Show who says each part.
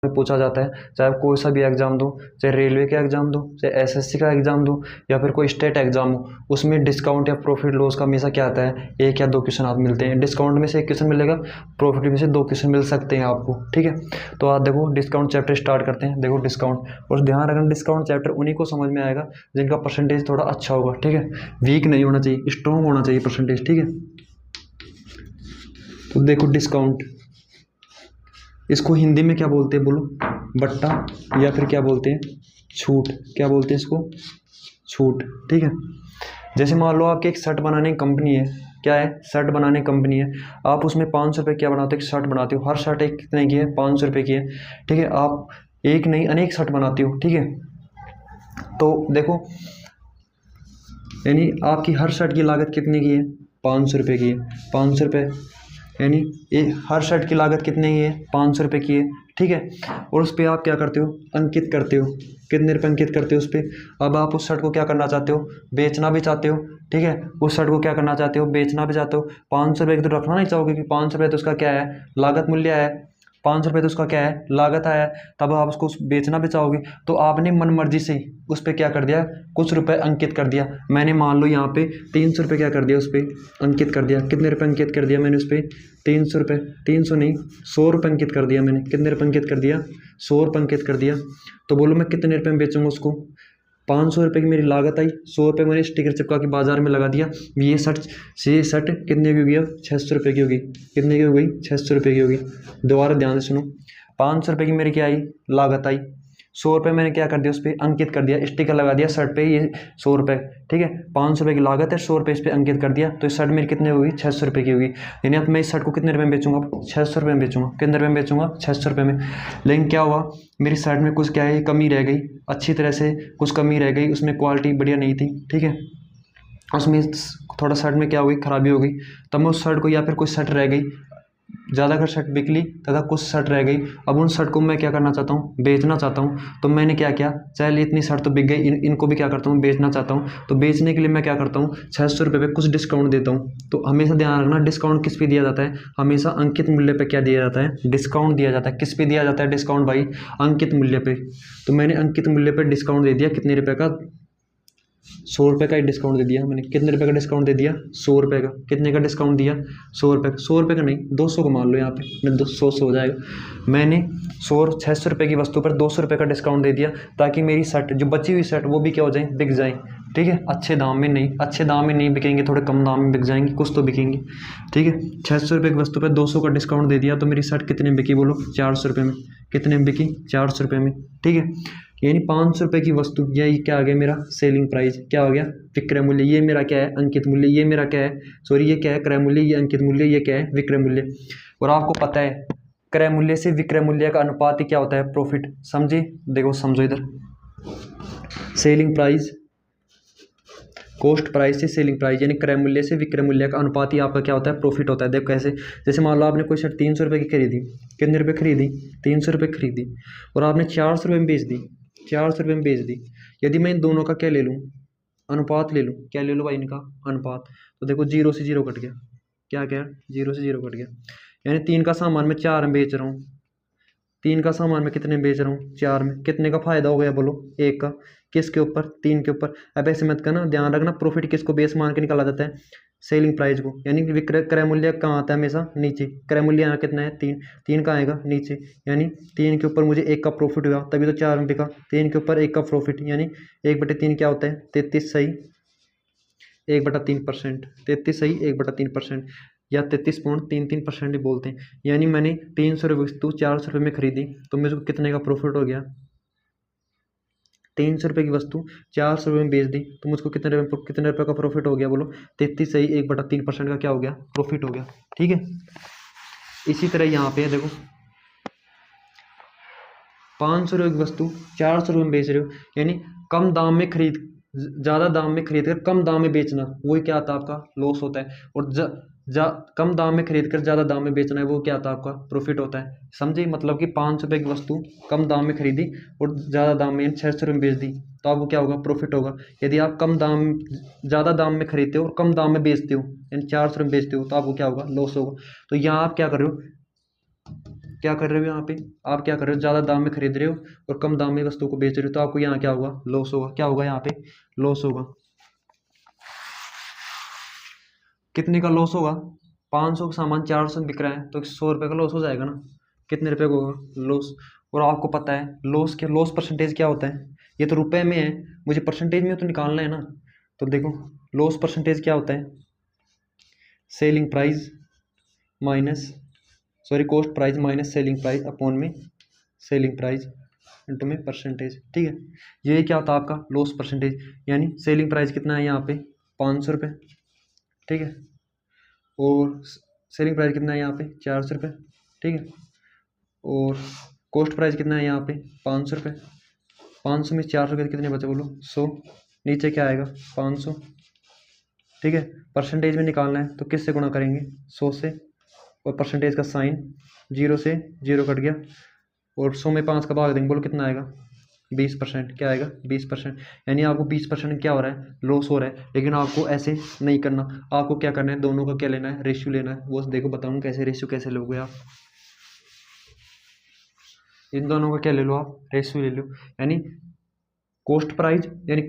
Speaker 1: में पूछा जाता है, चाहे आप कोई सा भी एग्जाम दो, चाहे रेलवे का एग्जाम दो, चाहे एसएससी का एग्जाम दो, या फिर कोई स्टेट एग्जाम हो, उसमें डिस्काउंट या प्रॉफिट लॉस का हमेशा क्या आता है, एक या दो क्वेश्चन आप मिलते हैं। डिस्काउंट में से एक क्वेश्चन मिलेगा, प्रॉफिट में से दो क्वेश्चन मिल सकते हैं आपको, ठीक है। तो आप देखो डिस्काउंट चैप्टर स्टार्ट करते हैं। देखो डिस्काउंट, और ध्यान रखना डिस्काउंट चैप्टर उन्हीं को समझ में आएगा जिनका परसेंटेज थोड़ा अच्छा होगा, ठीक है। वीक नहीं होना चाहिए, स्ट्रॉन्ग होना चाहिए परसेंटेज, ठीक है। तो देखो डिस्काउंट, इसको हिंदी में क्या बोलते हैं बोलो, बट्टा, या फिर क्या बोलते हैं, छूट। क्या बोलते हैं इसको, छूट, ठीक है। जैसे मान लो आपकी एक शर्ट बनाने की कंपनी है, क्या है, शर्ट बनाने की कंपनी है। आप उसमें 500 रुपये क्या बनाते हो, शर्ट बनाते हो। हर शर्ट एक कितने की है, 500 रुपये की है, ठीक है। आप एक नहीं अनेक शर्ट बनाते हो, ठीक है। तो देखो यानी आपकी हर शर्ट की लागत कितने की है, 500 रुपये की है। 500 रुपये यानी ये हर शर्ट की लागत कितने की है, 500 रुपये की है, ठीक है। और उस पर आप क्या करते हो, अंकित करते हो। कितने रुपये अंकित करते हो उस पर। अब आप उस शर्ट को क्या करना चाहते हो, बेचना भी चाहते हो, ठीक है। उस शर्ट को क्या करना चाहते हो, बेचना भी चाहते हो। 500 रुपये तो रखना नहीं चाहोगे कि 500 रुपये तो उसका क्या है, लागत मूल्य है। 500 रुपये तो उसका क्या है, लागत आया है। तब आप उसको बेचना भी चाहोगे, तो आपने मन मर्जी से उस पर क्या कर दिया, कुछ रुपए अंकित कर दिया। मैंने मान लो यहाँ पे 300 रुपये क्या कर दिया, उस पर अंकित कर दिया। कितने रुपये अंकित कर दिया मैंने उस पर, 300 रुपये, 300 नहीं 100 रुपये अंकित कर दिया मैंने। कितने रुपये अंकित कर दिया, 100 रुपये अंकित कर दिया। तो बोलो मैं कितने रुपये में बेचूंगा उसको, 500 रुपये की मेरी लागत आई, 100 रुपये मैंने स्टिकर चिपका के बाजार में लगा दिया। ये शर्ट कितने की होगी, अब 600 रुपये की होगी। कितने की हो गई, 600 रुपये की होगी। दोबारा ध्यान से सुनो, 500 रुपये की मेरी क्या आई, लागत आई। 100 रुपये मैंने क्या कर दिया, उस पर अंकित कर दिया, स्टिकर लगा दिया शर्ट पे, ये 100 रुपये, ठीक है। 500 रुपये की लागत है, 100 रुपये इस पर अंकित कर दिया, तो इस शर्ट मेरी कितने होगी, 600 रुपये की होगी। यानी अब मैं इस शर्ट को कितने रुपये में बेचूंगा, 600 रुपये में बेचूंगा। कितने रुपये में बेचूंगा, 600 रुपये में। लेकिन क्या हुआ, मेरी शर्ट में कुछ क्या है, कमी रह गई, अच्छी तरह से कुछ कमी रह गई, उसमें क्वालिटी बढ़िया नहीं थी, ठीक है। उसमें थोड़ा शर्ट में क्या हो गई, खराबी हो गई। तब मैं उस शर्ट को, या फिर कुछ शर्ट रह गई, ज़्यादातर शर्ट बिक ली तथा कुछ शर्ट रह गई। अब उन शर्ट को मैं क्या करना चाहता हूँ, बेचना चाहता हूँ। तो मैंने क्या किया, चल इतनी शर्ट तो बिक गई, इनको भी क्या करता हूँ, बेचना चाहता हूँ। तो बेचने के लिए मैं क्या करता हूँ, 600 रुपये पे कुछ डिस्काउंट देता हूँ। तो हमेशा ध्यान रखना, डिस्काउंट किस पे दिया जाता है, हमेशा अंकित मूल्य पे क्या दिया जाता है, डिस्काउंट दिया जाता है। किस पे दिया जाता है डिस्काउंट भाई, अंकित मूल्य पे। तो मैंने अंकित मूल्य पे डिस्काउंट दे दिया, कितने रुपये का, 100 रुपये का ही डिस्काउंट दे दिया मैंने। कितने रुपये का डिस्काउंट दे दिया, 100 रुपये का। कितने का डिस्काउंट दिया, 100 रुपये का। 100 रुपये का नहीं, 200 का मान लो, यहाँ पे मैं 200 हो जाएगा। मैंने 600 रुपये की वस्तु पर 200 रुपये का डिस्काउंट दे दिया, ताकि मेरी शर्ट, जो बची हुई शर्ट, वो भी क्या हो जाए, बिक जाए, ठीक है। अच्छे दाम में नहीं, अच्छे दाम में नहीं बिकेंगे, थोड़े कम दाम में बिक जाएंगे, कुछ तो बिकेंगे, ठीक है। 600 रुपये की वस्तु पर 200 का डिस्काउंट दे दिया, तो मेरी शर्ट कितने में बिकी बोलो, 400 रुपये में। कितने में बिकी, 400 रुपये में, ठीक है। यानी 500 रुपये की वस्तु, यही क्या आ गया मेरा सेलिंग प्राइस, क्या हो गया, विक्रय मूल्य। ये मेरा क्या है, अंकित मूल्य। ये मेरा क्या है, सॉरी ये क्या है, क्रय मूल्य। ये अंकित मूल्य, ये क्या है, विक्रय मूल्य। और आपको पता है क्रय मूल्य से विक्रय मूल्य का अनुपात ही क्या होता है, प्रॉफिट। समझे, देखो समझो इधर, सेलिंग प्राइस, कॉस्ट प्राइस से सेलिंग प्राइस, यानी क्रय मूल्य से विक्रय मूल्य का अनुपात ही आपका क्या होता है, प्रॉफिट होता है। देखो कैसे, जैसे मान लो आपने कोई शर्ट 300 रुपये की खरीदी, कितने रुपये खरीदी, 300 रुपये खरीदी, और आपने 400 रुपये में बेच दी, 400 रुपये में बेच दी। यदि मैं इन दोनों का क्या ले लूँ, अनुपात ले लूँ, क्या ले लूँ भाई, इनका अनुपात। तो देखो 0 से 0 कट गया, क्या क्या, 0 से 0 कट गया। यानी 3 का सामान मैं 4 में बेच रहा हूँ, 3 का सामान मैं कितने में बेच रहा हूँ, 4 में। कितने का फायदा हो गया बोलो, 1 का। किसके ऊपर, 3 के ऊपर। अब ऐसे मत करना, ध्यान रखना, प्रॉफिट किसको बेस मान के निकाला जाता है, सेलिंग प्राइस को। यानी विक्रय क्रय मूल्य कहाँ आता है, हमेशा नीचे। क्रय मूल्य यहाँ कितना है, 3, 3 का आएगा नीचे। यानी 3 के ऊपर मुझे 1 का प्रॉफिट हुआ, तभी तो 4 में बिका। 3 के ऊपर 1 का प्रॉफिट, यानी 1/3 क्या होता है, 33 सही 1/3%। 33 सही 1/3%, या 33.33% ही बोलते हैं। यानी मैंने 300 रुपये वस्तु 400 रुपये में खरीदी, तो मुझे कितने का प्रॉफिट हो गया, 300 रुपये की वस्तु 400 रुपये में बेच दी, तो मुझको कितने रुपये का प्रॉफिट हो गया बोलो, 33 सही 1/3% का क्या हो गया, प्रॉफिट हो गया, ठीक है। इसी तरह यहाँ पे देखो 500 रुपये की वस्तु 400 रुपये में बेच रहे हो, यानी कम दाम में खरीद, ज़्यादा दाम में खरीद कर कम दाम में बेचना, वही क्या आता है, आपका लॉस होता है। और कम दाम में खरीद कर ज़्यादा दाम में बेचना है, वो क्या आता है, आपका प्रॉफिट होता है। समझे, मतलब कि 500 रुपये की वस्तु कम दाम में खरीदी और ज़्यादा दाम में 600 रुपये में बेच दी, तो आपको क्या होगा, प्रॉफिट होगा। यदि आप ज़्यादा दाम में खरीदते हो और कम दाम में बेचते हो, यानी 400 रुपये में बेचते हो, तो आपको क्या होगा, लॉस होगा। तो यहाँ आप क्या कर रहे हो, क्या कर रहे हो यहाँ पे, आप क्या कर रहे हो, ज़्यादा दाम में खरीद रहे हो और कम दाम में वस्तु को बेच रहे हो, तो आपको यहाँ क्या होगा, लॉस होगा। क्या होगा यहाँ पे, लॉस होगा। कितने का लॉस होगा, 500 का सामान 400 में बिक रहा है तो 100 रुपये का लॉस हो जाएगा ना, कितने रुपये का होगा लॉस। और आपको पता है लॉस परसेंटेज क्या होता है, ये तो रुपए में है, मुझे परसेंटेज में तो निकालना है ना। तो देखो लॉस परसेंटेज क्या होता है, selling price minus cost price minus selling price upon में सेलिंग प्राइस इंटू में परसेंटेज। ठीक है, ये क्या होता है आपका लॉस परसेंटेज, यानी सेलिंग प्राइस कितना है यहाँ पे 500 रुपये। ठीक है, और सेलिंग प्राइस कितना है यहाँ पे 400 रुपये। ठीक है, और कॉस्ट प्राइस कितना है यहाँ पे 500 रुपये। 500 में 400 के कितने बचे बोलो, 100। नीचे क्या आएगा 500। ठीक है, परसेंटेज में निकालना है तो किससे गुणा करेंगे, 100 से, और परसेंटेज का साइन 0 से 0 कट गया, और 100 में 5 का भाग देंगे, बोलो कितना आएगा 20%। क्या आएगा 20%, यानी आपको 20% क्या हो रहा है, लॉस हो रहा है। लेकिन आपको ऐसे नहीं करना, आपको क्या करना है, दोनों का क्या लेना है, रेशियो लेना है। वो देखो बताऊँ कैसे, रेशियो कैसे लोगे आप, इन दोनों का क्या ले लो आप, रेशियो ले लो। यानी कॉस्ट प्राइस यानी